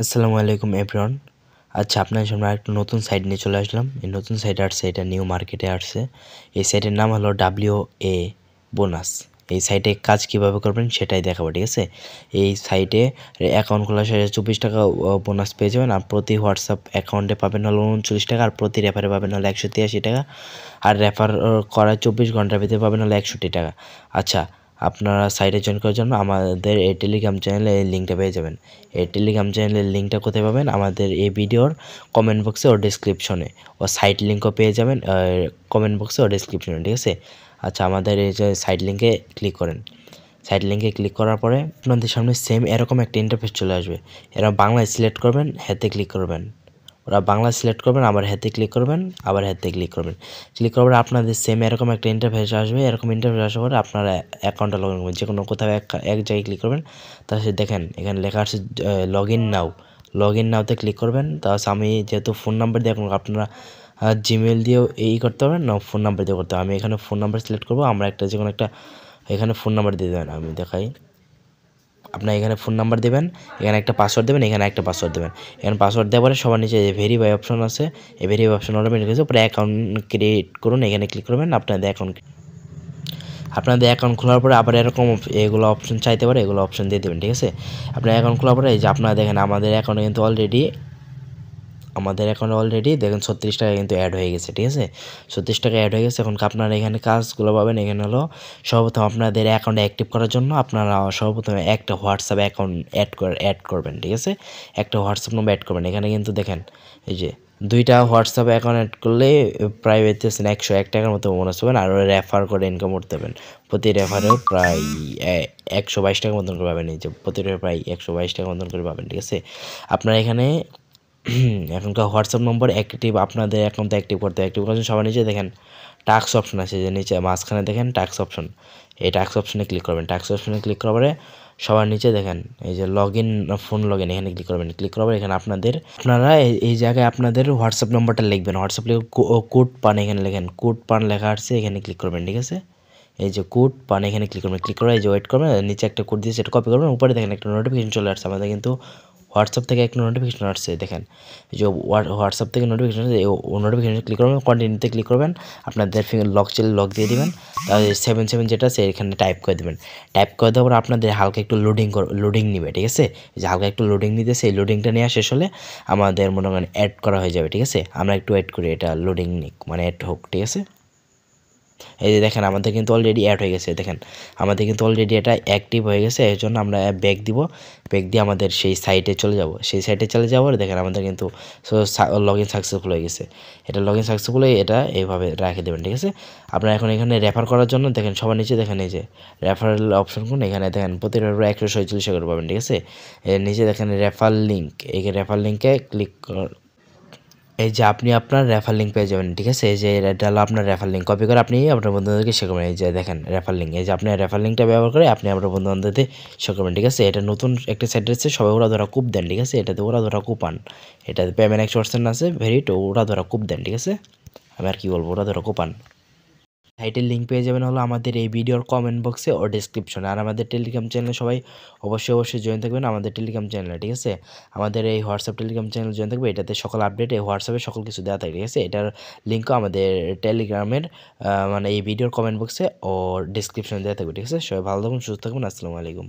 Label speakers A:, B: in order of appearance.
A: আসসালামু আলাইকুম এভরিওয়ান। আচ্ছা, আপনার সামনে একটা নতুন সাইট নিয়ে চলে আসলাম। এই নতুন সাইট আসছে, এটা নিউ মার্কেটে আসছে। এই সাইটের নাম হলো WA বোনাস। এই সাইটে কাজ কিভাবে করবেন সেটাই দেখাবো, ঠিক আছে? এই সাইটে অ্যাকাউন্ট খোলা শেষে 24 টাকা বোনাস পেয়ে যাবেন। আর প্রতি হোয়াটসঅ্যাপ অ্যাকাউন্টে পাবেন হলো 39 টাকা, আর প্রতি রেফারে পাবেন হলো 183 টাকা, আর রেফার করার 24 ঘন্টার ভিতরে পাবেন হলো 61 টাকা। আচ্ছা, আপনারা সাইটে জয়েন করার জন্য আমাদের এই টেলিগ্রাম চ্যানেলে এই লিঙ্কটা পেয়ে যাবেন। এই টেলিগ্রাম চ্যানেলের লিঙ্কটা কোথায় পাবেন? আমাদের এই ভিডিওর কমেন্ট বক্সে ও ডিসক্রিপশনে, ও সাইট লিঙ্কও পেয়ে যাবেন কমেন্ট বক্সে ও ডিসক্রিপশনে, ঠিক আছে? আচ্ছা, আমাদের এই যে সাইট লিঙ্কে ক্লিক করেন। সাইট লিঙ্কে ক্লিক করার পরে আপনাদের সামনে সেম এরকম একটা ইন্টারফেস চলে আসবে। এরা বাংলায় সিলেক্ট করবেন, হ্যাতে ক্লিক করবেন। ওরা বাংলা সিলেক্ট করবেন, আবার হ্যাতে ক্লিক করবেন, আবার হ্যাতে ক্লিক করবেন। ক্লিক করার পরে আপনাদের সেম এরকম একটা ইন্টারফেস আসবে। এরকম ইন্টারফেস আসার পরে আপনারা অ্যাকাউন্টটা লগ ইন করবেন। যে কোনো কোথাও এক জায়গায় ক্লিক করবেন। তারপরে দেখেন এখানে লেখা আছে log in now. Log in নাওতে ক্লিক করবেন। তাহলে আমি যেহেতু ফোন নাম্বার দিয়ে, এখন আপনারা জিমেল দিয়েও করতে পারবেন, না ফোন নাম্বার দিয়ে করতে হবে। আমি এখানে ফোন নাম্বার সিলেক্ট করবো। আমরা যে কোনো একটা এখানে ফোন নাম্বার দিয়ে দেবেন। আমি দেখাই, আপনার এখানে ফোন নাম্বার দেবেন, এখানে একটা পাসওয়ার্ড দেবেন, এখানে একটা পাসওয়ার্ড দেবেন। এখানে পাসওয়ার্ড দেওয়ার পরে সবার নিচে যে ভেরিফাই অপশন আছে, এই ভেরিফাই অপশন অটোমেটিক হয়েছে। পরে অ্যাকাউন্ট ক্রিয়েট করুন, এখানে ক্লিক করবেন। আপনাদের অ্যাকাউন্ট খোলার পরে আবার এরকম এগুলো অপশন চাইতে পারে, এগুলো অপশন দিয়ে দেবেন, ঠিক আছে? আপনার অ্যাকাউন্ট খোলার পরে এই যে আপনারা দেখেন আমাদের অ্যাকাউন্টে কিন্তু অলরেডি দেখেন 36 টাকা কিন্তু অ্যাড হয়ে গেছে, ঠিক আছে? 36 টাকা অ্যাড হয়ে গেছে। এখন আপনারা এখানে কাজগুলো পাবেন। এখানে হলো সর্বপ্রথম আপনাদের অ্যাকাউন্ট অ্যাক্টিভ করার জন্য আপনারা সর্বপ্রথম একটা হোয়াটসঅ্যাপ অ্যাকাউন্ট অ্যাড করবেন, ঠিক আছে? একটা হোয়াটসঅ্যাপ নম্বর অ্যাড করবেন। এখানে কিন্তু দেখেন এই যে 2টা হোয়াটসঅ্যাপ অ্যাকাউন্ট অ্যাড করলে প্রায় পেতেছেন 101 টাকার মতো বোনাস পাবেন। আর রেফার করে ইনকাম করতে পারবেন। প্রতি রেফারেও প্রায় 122 টাকার মতন করে পাবেন। এই যে প্রতি রেফারে প্রায় 122 টাকার মতন করে পাবেন, ঠিক আছে? আপনারা এখানে এখনকার হোয়াটসঅ্যাপ নম্বর অ্যাক্টিভ, আপনাদের অ্যাকাউন্ট অ্যাক্টিভ করার জন্য সবার নিচে দেখেন টাস্ক অপশন আছে, যে নিচে মাঝখানে দেখেন টাস্ক অপশন। এই টাস্ক অপশনে ক্লিক করবেন। টাস্ক অপশনে ক্লিক করার পরে সবার নিচে দেখেন এই যে ফোন লগ ইন, এখানে ক্লিক করবেন। ক্লিক করার পরে এখানে আপনারা এই জায়গায় আপনাদের হোয়াটসঅ্যাপ নম্বরটা লিখবেন। হোয়াটসঅ্যাপ লিখে কোড পান, এখানে লেখেন কোড পান লেখা আছে, এখানে ক্লিক করবেন, ঠিক আছে? এই যে কোড পান, এখানে ক্লিক করবেন। ক্লিক করে এই যে ওয়েট করবেন, নিচে একটা কোড দিয়ে সেটা কপি করবেন। উপরে দেখেন একটা নোটিফিকেশন চলে আসছে। আমাদের কিন্তু হোয়াটসঅ্যাপ থেকে একটা নোটিফিকেশন আসছে, দেখেন এই যে হোয়াটসঅ্যাপ থেকে নোটিফিকেশন আসছে। এই নোটিফিকেশন ক্লিক করবেন, কন্টিনিউতে ক্লিক করবেন। আপনাদের লক চাইলে লক দিয়ে দিবেন। তাহলে 77 যেটা আছে এখানে টাইপ করে দেবেন। টাইপ করে দেওয়ার পর আপনাদের হালকা একটু লোডিং নিবে, ঠিক আছে? যে হালকা একটু লোডিং নিতে, সেই লোডিংটা নেওয়া শেষ হলে আমাদের মনে করেন অ্যাড করা হয়ে যাবে, ঠিক আছে? আমরা একটু ওয়েট করি, এটা লোডিং নিক, মানে অ্যাড হোক, ঠিক আছে? এই যে দেখেন আমাদের কিন্তু অলরেডি অ্যাড হয়ে গেছে। দেখেন আমাদের কিন্তু অলরেডি এটা অ্যাক্টিভ হয়ে গেছে। এর জন্য আমরা ব্যাক দিব। ব্যাক দিয়ে আমাদের সেই সাইটে চলে যাব। সেই সাইটে চলে যাওয়ার দেখেন আমাদের কিন্তু লগ ইন সাকসেসফুল হয়ে গেছে। এটা লগ ইন সাকসেসফুল হয়ে এটা এইভাবে রেখে দেবেন, ঠিক আছে? আপনারা এখন এখানে রেফার করার জন্য দেখেন সবার নিচে দেখেন এই যে রেফারেল অপশন কোন, এখানে দেখেন প্রতি রেফারে 146 করে পাবেন, ঠিক আছে? এর নিচে দেখেন রেফার লিঙ্ক, এই রেফার লিঙ্কে ক্লিক এই যে আপনি আপনার রেফার লিঙ্ক পেয়ে যাবেন, ঠিক আছে? এই যে এটা হলো আপনার রেফার লিঙ্ক, কপি করে আপনি আপনার বন্ধুদেরকে শেয়ার করবেন। এই যে দেখেন রেফার লিঙ্ক, এই যে আপনি রেফার লিঙ্কটা ব্যবহার করে আপনি আপনার বন্ধু-বান্ধবদের শেয়ার করবেন, ঠিক আছে? এটা নতুন একটা সাইট আছে, সবাই ওরা ধরা কূপ দেন, ঠিক আছে? এটাতে ওরা ধরা কূপ পান। এটাতে পেমেন্ট 100% আছে, ভেরিট ওরা ধরা কূপ দেন, ঠিক আছে? আমি আর কি বলবো, ওরা ধরা কূপ পান। সাইটের লিঙ্ক পেয়ে যাবেন হলো আমাদের এই ভিডিওর কমেন্ট বক্সে ও ডিসক্রিপশনে। আর আমাদের টেলিগ্রাম চ্যানেলে সবাই অবশ্যই জয়েন থাকবেন আমাদের টেলিগ্রাম চ্যানেলে, ঠিক আছে? আমাদের এই হোয়াটসঅ্যাপ টেলিগ্রাম চ্যানেল জয়েন থাকবে, এটাতে সকল আপডেট এই হোয়াটসঅ্যাপে সকল কিছু দেওয়া থাকে, ঠিক আছে? এটার লিঙ্কও আমাদের টেলিগ্রামের মানে এই ভিডিওর কমেন্ট বক্সে ও ডিসক্রিপশনে দেওয়া থাকবে, ঠিক আছে? সবাই ভালো থাকুন, সুস্থ থাকুন। আসসালামু আলাইকুম।